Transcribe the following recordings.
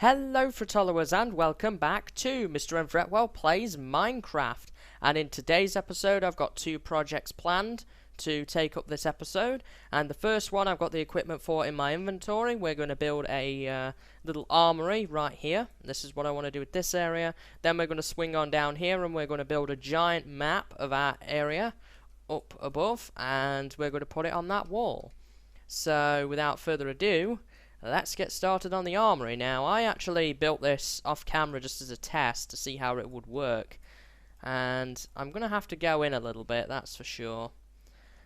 Hello followers and welcome back to MrMFretwell Plays Minecraft. And in today's episode I've got two projects planned to take up this episode. And the first one I've got the equipment for in my inventory. We're going to build a little armory right here. This is what I want to do with this area. Then we're going to swing on down here and we're going to build a giant map of our area up above. And we're going to put it on that wall. So without further ado, let's get started on the armory. Now, I actually built this off camera just as a test to see how it would work. And I'm going to have to go in a little bit, that's for sure.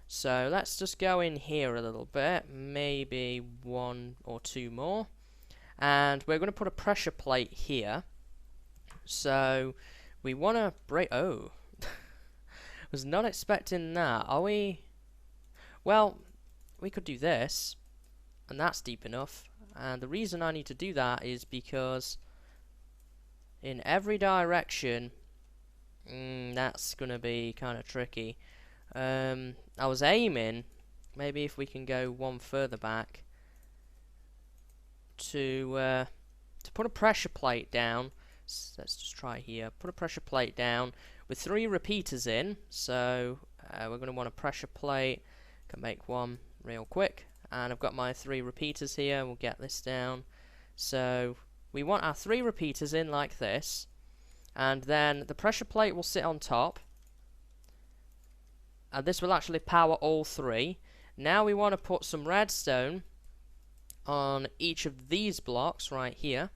So let's just go in here a little bit, maybe one or two more. And we're going to put a pressure plate here. So we want to break... Oh, was not expecting that. Are we... Well, we could do this. And that's deep enough. And the reason I need to do that is because in every direction, that's going to be kind of tricky. I was aiming, maybe if we can go one further back, to put a pressure plate down. So let's just try here. Put a pressure plate down with 3 repeaters in. So we're going to want a pressure plate. Can make one real quick. And I've got my 3 repeaters here. We'll get this down. So we want our 3 repeaters in like this. And then the pressure plate will sit on top. And this will actually power all 3. Now we want to put some redstone on each of these blocks right here.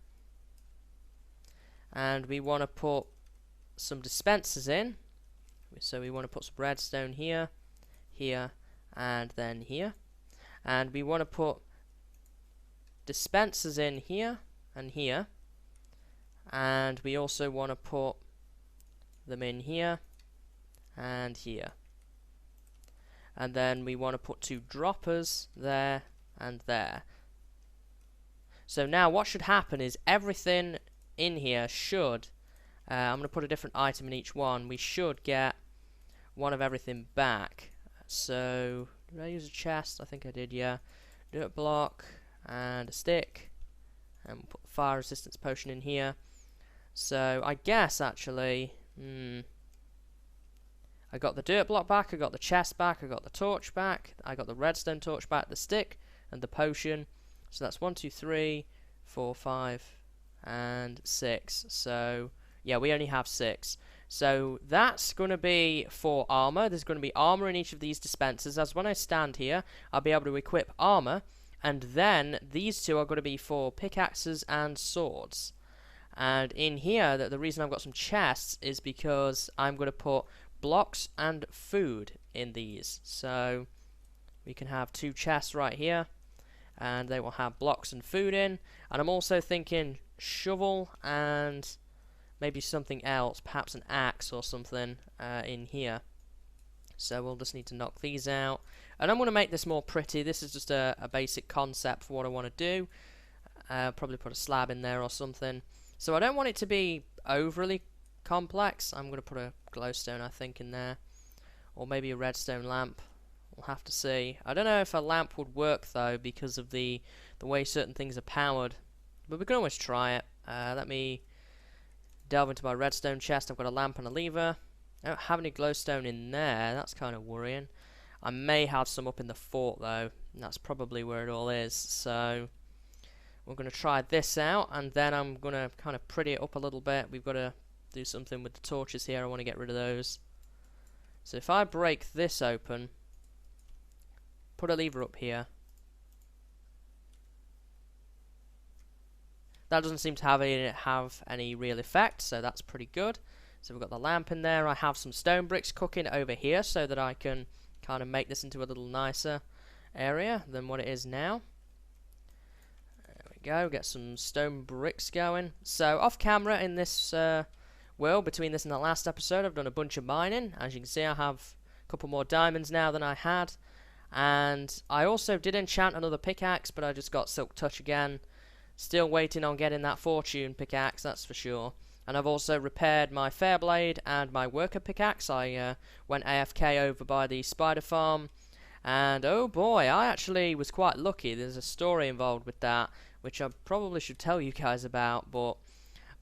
And we want to put some dispensers in. So we want to put some redstone here, here, and then here. And we want to put dispensers in here and here. And we also want to put them in here and here. And then we want to put 2 droppers there and there. So now what should happen is everything in here should, I'm going to put a different item in each one, we should get one of everything back. So did I use a chest? I think I did, yeah. Dirt block and a stick. And we'll put the fire resistance potion in here. So I guess actually, I got the dirt block back, I got the chest back, I got the torch back, I got the redstone torch back, the stick, and the potion. So that's 1, 2, 3, 4, 5, and 6. So yeah, we only have 6. So that's going to be for armor. There's going to be armor in each of these dispensers. As when I stand here, I'll be able to equip armor. And then these 2 are going to be for pickaxes and swords. And in here, the reason I've got some chests is because I'm going to put blocks and food in these. So we can have 2 chests right here. And they will have blocks and food in. And I'm also thinking shovel and maybe something else, perhaps an axe or something in here. So we'll just need to knock these out. And I'm going to make this more pretty. This is just a basic concept for what I want to do. Probably put a slab in there or something. So I don't want it to be overly complex. I'm going to put a glowstone, I think, in there. Or maybe a redstone lamp. We'll have to see. I don't know if a lamp would work, though, because of the way certain things are powered. But we can always try it. Let me delve into my redstone chest. I've got a lamp and a lever. I don't have any glowstone in there. That's kind of worrying. I may have some up in the fort, though. And that's probably where it all is. So we're going to try this out. And then I'm going to kind of pretty it up a little bit. We've got to do something with the torches here. I want to get rid of those. So if I break this open, put a lever up here. That doesn't seem to have any real effect, so that's pretty good. So we've got the lamp in there. I have some stone bricks cooking over here so that I can kind of make this into a little nicer area than what it is now. There we go, get some stone bricks going. So off camera in this world, between this and the last episode, I've done a bunch of mining. As you can see, I have a couple more diamonds now than I had. And I also did enchant another pickaxe, but I just got Silk Touch again. Still waiting on getting that fortune pickaxe, that's for sure. And I've also repaired my Fairblade and my worker pickaxe. I went AFK over by the spider farm. And oh boy, I actually was quite lucky. There's a story involved with that. which I probably should tell you guys about. But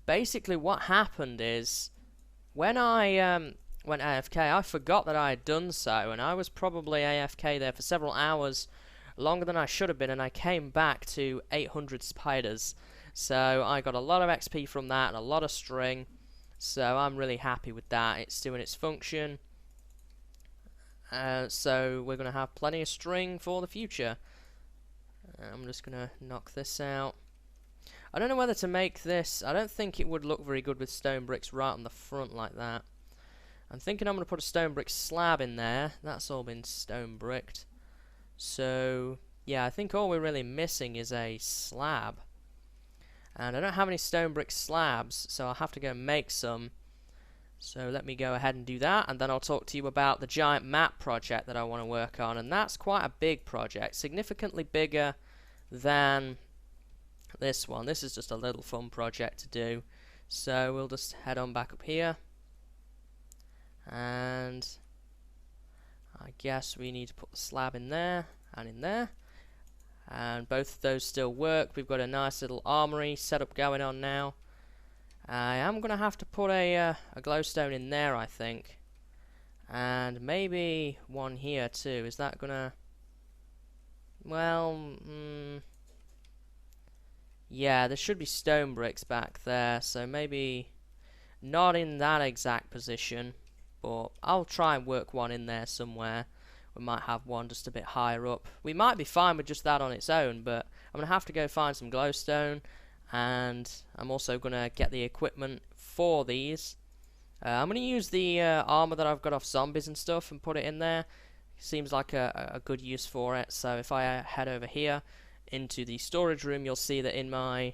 basically what happened is, when I went AFK, I forgot that I had done so, and I was probably AFK there for several hours, longer than I should have been, and I came back to 800 spiders. So I got a lot of XP from that and a lot of string, so I'm really happy with that. It's doing its function. So we're going to have plenty of string for the future. I'm just going to knock this out. I don't know whether to make this. I don't think it would look very good with stone bricks right on the front like that. I'm thinking I'm going to put a stone brick slab in there. That's all been stone bricked. So yeah, I think all we're really missing is a slab. And I don't have any stone brick slabs, so I'll have to go and make some. So let me go ahead and do that, and then I'll talk to you about the giant map project that I want to work on. And that's quite a big project, significantly bigger than this one. This is just a little fun project to do. So we'll just head on back up here. And I guess we need to put the slab in there and in there. And both of those still work. We've got a nice little armory setup going on now. I am going to have to put a glowstone in there, I think. And maybe one here too. Is that going to... Well, yeah, there should be stone bricks back there. So maybe not in that exact position. But I'll try and work one in there somewhere. We might have one just a bit higher up. We might be fine with just that on its own, but I'm going to have to go find some glowstone, and I'm also going to get the equipment for these. I'm going to use the armor that I've got off zombies and stuff and put it in there. Seems like a good use for it. So if I head over here into the storage room, you'll see that in my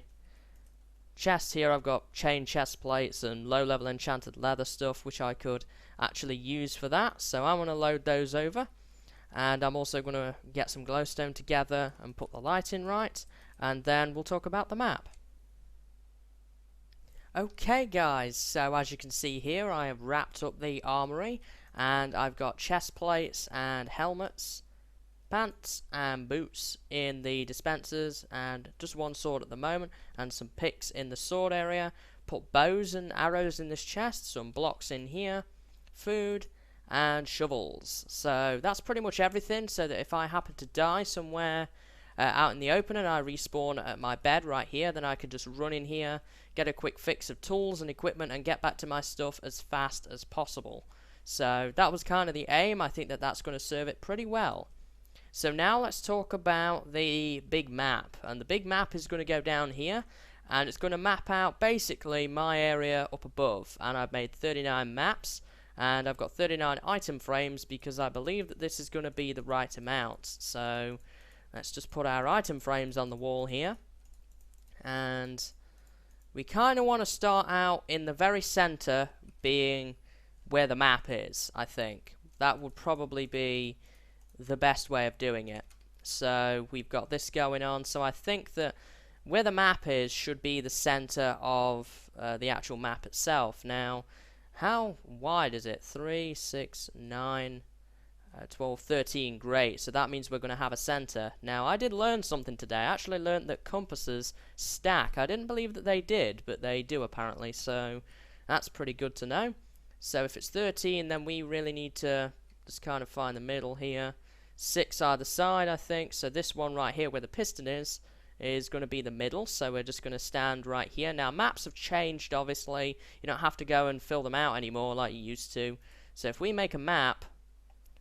chest here I've got chain chest plates and low level enchanted leather stuff, which I could actually use for that. So I'm going to load those over. And I'm also going to get some glowstone together and put the light in right, and then we'll talk about the map. Okay guys, so as you can see here, I have wrapped up the armory, and I've got chest plates and helmets, pants and boots in the dispensers, and just one sword at the moment, and some picks in the sword area. Put bows and arrows in this chest, some blocks in here, food, and shovels. So that's pretty much everything, so that if I happen to die somewhere out in the open and I respawn at my bed right here, then I can just run in here, get a quick fix of tools and equipment, and get back to my stuff as fast as possible. So that was kind of the aim. I think that that's going to serve it pretty well. So now let's talk about the big map. And the big map is going to go down here, and it's going to map out basically my area up above. And I've made 39 maps. And I've got 39 item frames because I believe that this is going to be the right amount. So let's just put our item frames on the wall here. And we kind of want to start out in the very center, being where the map is, I think. That would probably be the best way of doing it. So we've got this going on. So I think that where the map is should be the center of the actual map itself. Now, how wide is it? 3, 6, 9, 12, 13. Great. So that means we're going to have a center. Now, I did learn something today. I actually learned that compasses stack. I didn't believe that they did, but they do apparently. So that's pretty good to know. So if it's 13, then we really need to just kind of find the middle here. 6 either side, I think. So this one right here where the piston is going to be the middle, so we're just going to stand right here. Now, maps have changed, obviously. You don't have to go and fill them out anymore like you used to. So if we make a map,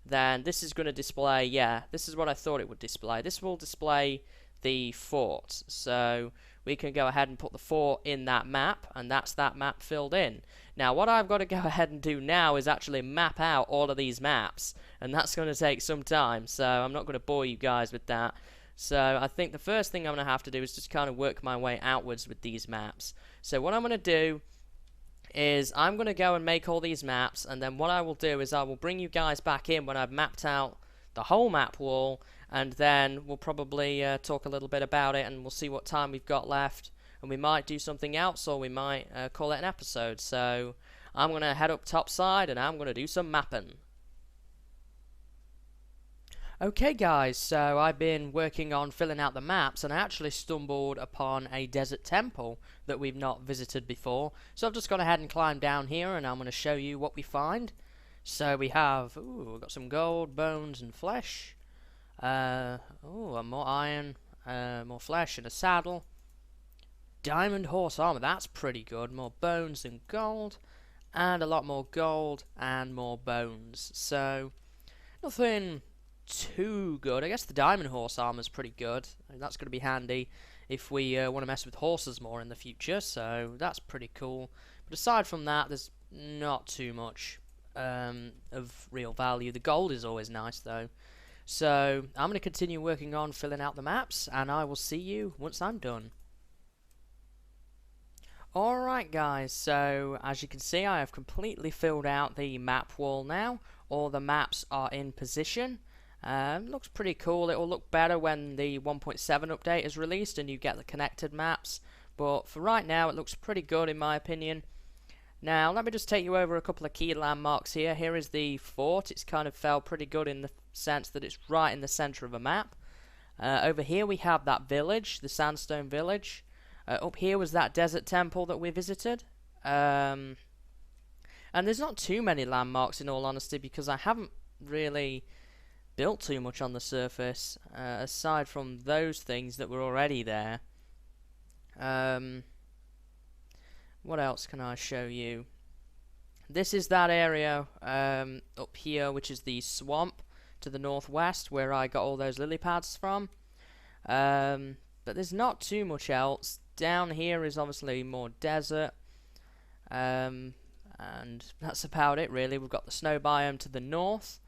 then this is going to display, yeah, this is what I thought it would display. This will display the fort. So we can go ahead and put the fort in that map, and that's that map filled in. Now, what I've got to go ahead and do now is actually map out all of these maps, and that's going to take some time, so I'm not going to bore you guys with that. So I think the first thing I'm going to have to do is just kind of work my way outwards with these maps. So what I'm going to do is I'm going to go and make all these maps, and then what I will do is I will bring you guys back in when I've mapped out the whole map wall, and then we'll probably talk a little bit about it, and we'll see what time we've got left, and we might do something else, or we might call it an episode. So I'm going to head up topside, and I'm going to do some mapping. Okay guys, so I've been working on filling out the maps and I actually stumbled upon a desert temple that we've not visited before. So I've just gone ahead and climbed down here and I'm going to show you what we find. So we have, we've got some gold, bones and flesh. More iron, more flesh and a saddle. Diamond horse armor, that's pretty good. More bones and gold. And a lot more gold and more bones. So, nothing too good. I guess the diamond horse armor is pretty good. That's going to be handy if we want to mess with horses more in the future, so that's pretty cool. But aside from that, there's not too much of real value. The gold is always nice though. So I'm going to continue working on filling out the maps, and I will see you once I'm done. Alright guys, so as you can see I have completely filled out the map wall now. All the maps are in position. Looks pretty cool. It will look better when the 1.7 update is released and you get the connected maps, but for right now it looks pretty good in my opinion. Now let me just take you over a couple of key landmarks here. Here is the fort. It's kind of fell pretty good in the sense that it's right in the center of a map. Over here we have that village, the sandstone village. Up here was that desert temple that we visited. And there's not too many landmarks in all honesty, because I haven't really built too much on the surface, aside from those things that were already there. What else can I show you? This is that area up here, which is the swamp to the northwest, where I got all those lily pads from. But there's not too much else. Down here is obviously more desert. And that's about it really. We've got the snow biome to the north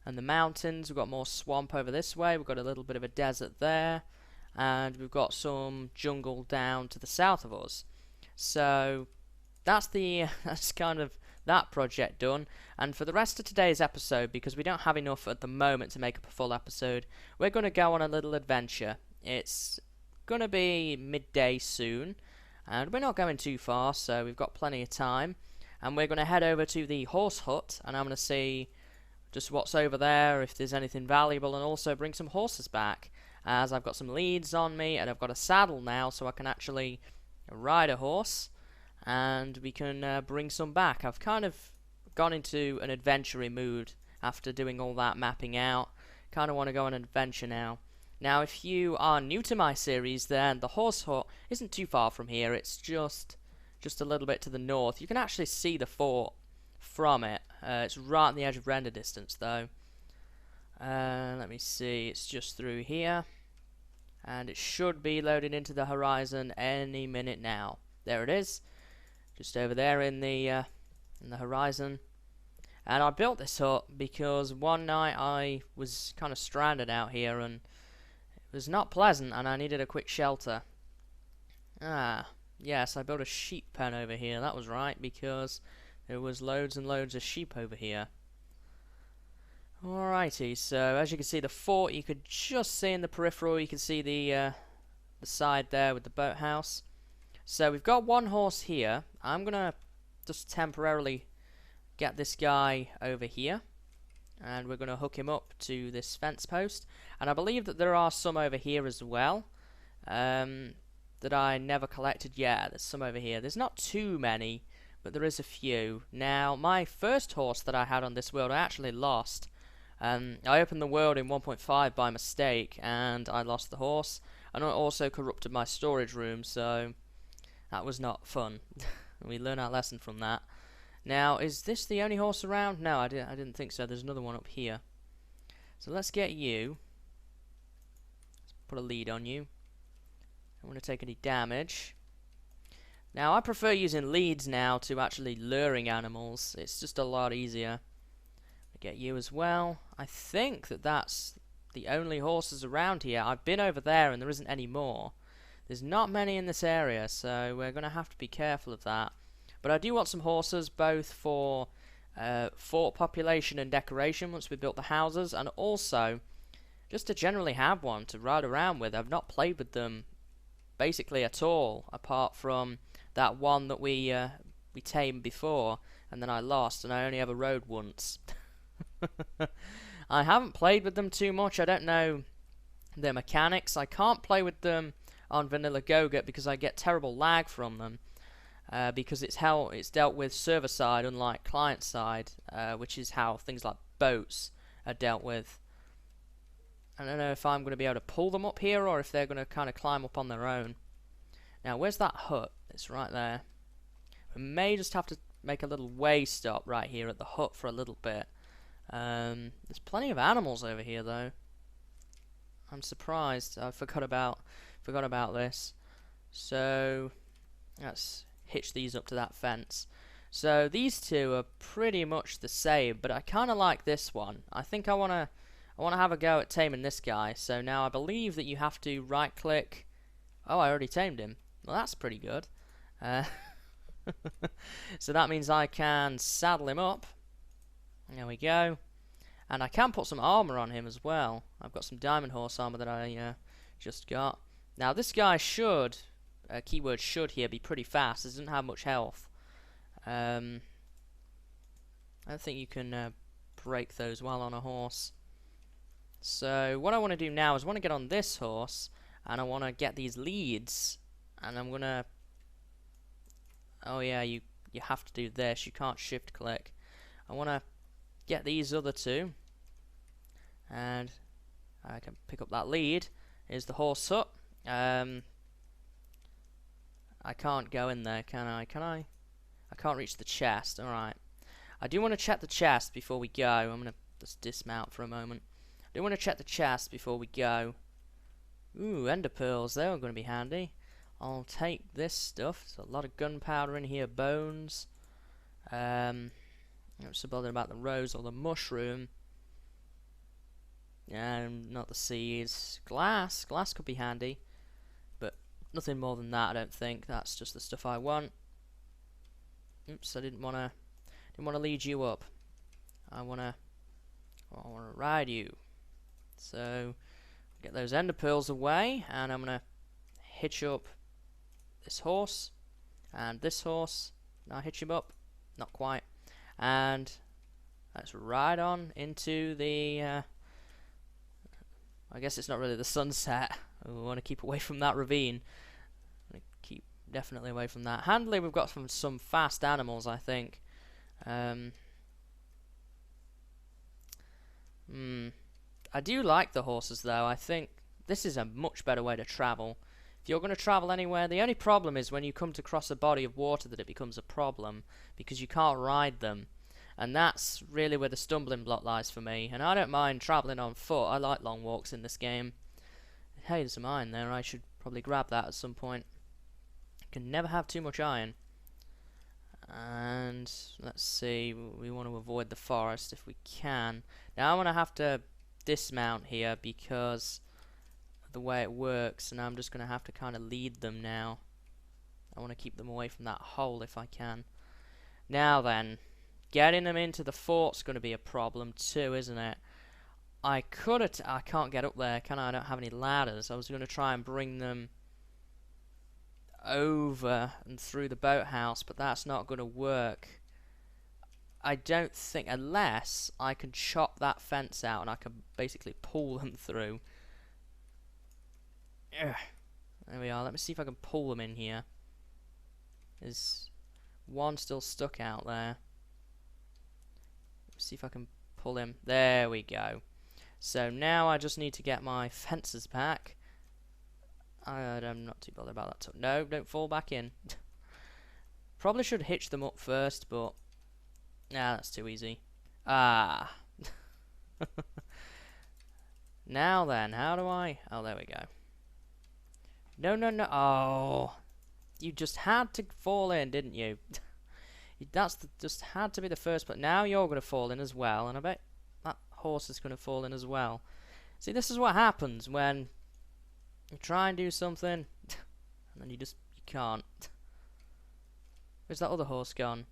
and the mountains. We've got more swamp over this way. We've got a little bit of a desert there, and we've got some jungle down to the south of us. So that's kind of that project done. And for the rest of today's episode, because we don't have enough at the moment to make up a full episode, we're going to go on a little adventure. It's going to be midday soon, and we're not going too far, so we've got plenty of time. And we're going to head over to the horse hut, and I'm going to see just what's over there, if there's anything valuable, and also bring some horses back, as I've got some leads on me and I've got a saddle now, so I can actually ride a horse and we can bring some back. I've kind of gone into an adventure mood after doing all that mapping out. Kind of want to go on an adventure now. Now if you are new to my series, then the horse hut isn't too far from here. It's just a little bit to the north. You can actually see the fort from it. It's right on the edge of render distance though. Let me see, it's just through here, and it should be loading into the horizon any minute now. There it is, just over there in the horizon. And I built this hut because one night I was kind of stranded out here and it was not pleasant, and I needed a quick shelter. Yes, I built a sheep pen over here. That was right, because there was loads and loads of sheep over here. Alrighty, so as you can see, the fort you could just see in the peripheral. You can see the side there with the boathouse. So we've got one horse here. I'm gonna just temporarily get this guy over here, and we're gonna hook him up to this fence post. And I believe that there are some over here as well that I never collected yet. There's some over here. There's not too many, but there is a few. Now, my first horse that I had on this world, I actually lost. I opened the world in 1.5 by mistake, and I lost the horse. And I also corrupted my storage room, so that was not fun. We learned our lesson from that. Now, is this the only horse around? No, I didn't think so. There's another one up here. So let's get you. Let's put a lead on you. I don't want to take any damage. Now, I prefer using leads now to actually luring animals. It's just a lot easier. Get you as well. I think that that's the only horses around here. I've been over there and there isn't any more. There's not many in this area, so we're going to have to be careful of that. But I do want some horses, both for fort population and decoration once we built the houses, and also just to generally have one to ride around with. I've not played with them basically at all, apart from that one that we tamed before, and then I lost, and I only ever rode once. I haven't played with them too much. I don't know their mechanics. I can't play with them on vanilla Go-Get because I get terrible lag from them. Because it's dealt with server side, unlike client side, which is how things like boats are dealt with. I don't know if I'm going to be able to pull them up here or if they're going to kind of climb up on their own. Now, where's that hut? It's right there. We may just have to make a little way stop right here at the hut for a little bit. There's plenty of animals over here, though. I'm surprised. I forgot about this. So let's hitch these up to that fence. So these two are pretty much the same, but I kind of like this one. I think I wanna have a go at taming this guy. So now I believe that you have to right click. Oh, I already tamed him. Well, that's pretty good. So that means I can saddle him up. There we go. And I can put some armor on him as well. I've got some diamond horse armor that I just got. Now this guy should, keyword should here, be pretty fast. He doesn't have much health. I don't think you can break those while on a horse. So what I want to do now is I want to get on this horse and I want to get these leads, and I'm gonna. Oh yeah, you have to do this. You can't shift click. I want to get these other two, and I can pick up that lead. Here's the horse hut. I can't go in there, can I? Can I? I can't reach the chest. Alright. I do want to check the chest before we go. I'm going to just dismount for a moment. I do want to check the chest before we go. Ooh, ender pearls. They're going to be handy. I'll take this stuff. There's a lot of gunpowder in here. Bones. I'm not so bothered about the rose or the mushroom. And not the seeds. Glass. Glass could be handy. But nothing more than that, I don't think. That's just the stuff I want. Oops, I didn't want to lead you up. I want to ride you. So get those ender pearls away, and I'm gonna hitch up this horse and this horse. Now hitch him up, not quite, and let's ride on into the. I guess it's not really the sunset. We want to keep away from that ravine. Keep definitely away from that. Handily, we've got some fast animals, I think. I do like the horses, though. I think this is a much better way to travel. If you're going to travel anywhere, the only problem is when you come to cross a body of water that it becomes a problem, because you can't ride them. And that's really where the stumbling block lies for me. And I don't mind travelling on foot. I like long walks in this game. Hey, there's some iron there. I should probably grab that at some point. Can never have too much iron. And let's see, we want to avoid the forest if we can. Now I'm going to have to dismount here because of the way it works, and I'm just going to have to kind of lead them now. I want to keep them away from that hole if I can. Now then, getting them into the fort's going to be a problem too, isn't it? I can't get up there, can I? I don't have any ladders. I was going to try and bring them over and through the boathouse, but that's not going to work. I don't think, unless I can chop that fence out and I can basically pull them through. Ugh. There we are. Let me see if I can pull them in here. There's one still stuck out there. Let's see if I can pull him. There we go. So now I just need to get my fences back. I'm not too bothered about that. No, don't fall back in. Probably should hitch them up first, but nah, that's too easy. Ah. Now then, how do I? Oh, there we go. No, no, no. Oh, you just had to fall in, didn't you? Just had to be the first. But now you're going to fall in as well, and I bet that horse is going to fall in as well. See, this is what happens when you try and do something, and then you can't. Where's that other horse gone?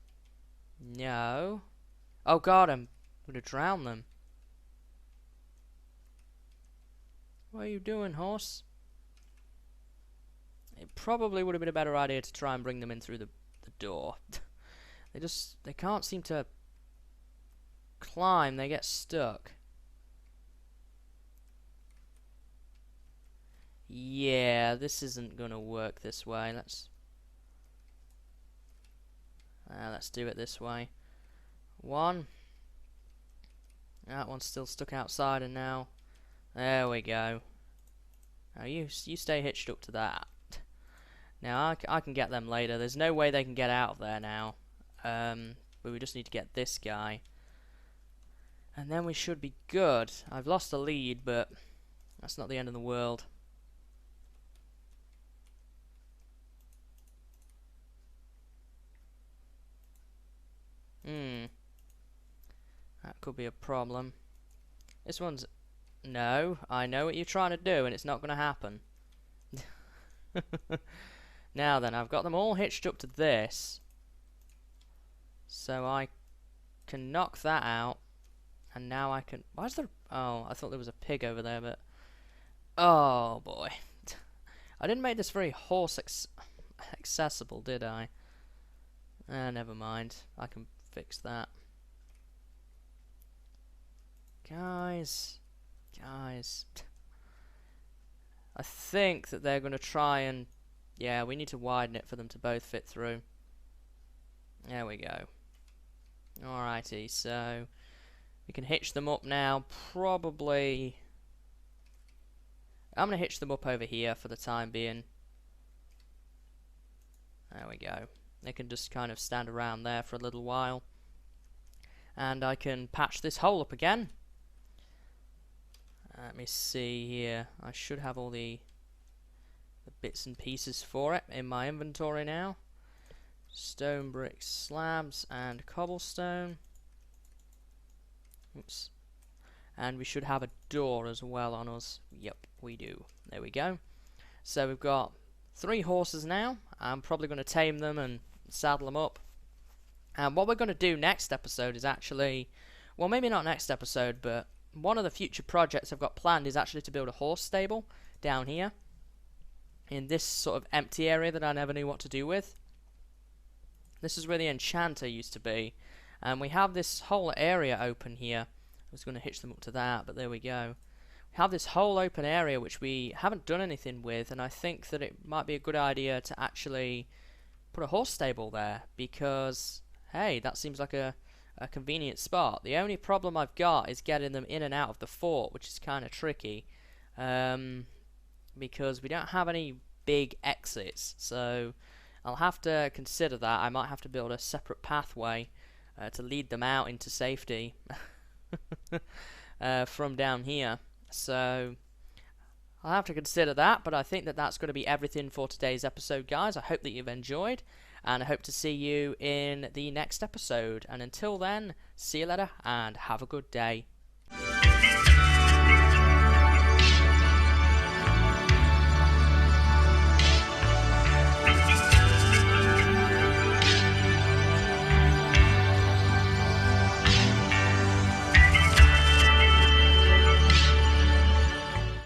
No. Oh god, I'm gonna drown them. What are you doing, horse? It probably would have been a better idea to try and bring them in through the door. They can't seem to climb, they get stuck. Yeah, this isn't gonna work this way. Let's do it this way. One. That one's still stuck outside, and now there we go. Now you stay hitched up to that. Now I can get them later. There's no way they can get out of there now. But we just need to get this guy, and then we should be good. I've lost the lead, but that's not the end of the world. That could be a problem. This one's... No, I know what you're trying to do, and it's not going to happen. Now then, I've got them all hitched up to this, so I can knock that out, and now I can... Why is there... Oh, I thought there was a pig over there, but... Oh, boy. I didn't make this very horse accessible, did I? Never mind. I can fix that. Guys. I think that they're going to try and... Yeah, we need to widen it for them to both fit through. There we go. Alrighty, so... We can hitch them up now. Probably... I'm going to hitch them up over here for the time being. There we go. They can just kind of stand around there for a little while. And I can patch this hole up again. Let me see here. I should have all the bits and pieces for it in my inventory now. Stone, brick, slabs, and cobblestone. Oops. And we should have a door as well on us. Yep, we do. There we go. So we've got 3 horses now. I'm probably going to tame them and saddle them up. And what we're going to do next episode is actually... Well, maybe not next episode, but... One of the future projects I've got planned is actually to build a horse stable down here in this sort of empty area that I never knew what to do with. This is where the enchanter used to be, and we have this whole area open here. I was going to hitch them up to that, but there we go. We have this whole open area which we haven't done anything with, and I think that it might be a good idea to actually put a horse stable there, because hey, that seems like a convenient spot. The only problem I've got is getting them in and out of the fort, which is kind of tricky, because we don't have any big exits, so I'll have to consider that. I might have to build a separate pathway to lead them out into safety from down here, so I'll have to consider that, but I think that that's going to be everything for today's episode, guys. I hope that you've enjoyed, and I hope to see you in the next episode. And until then, see you later, and have a good day.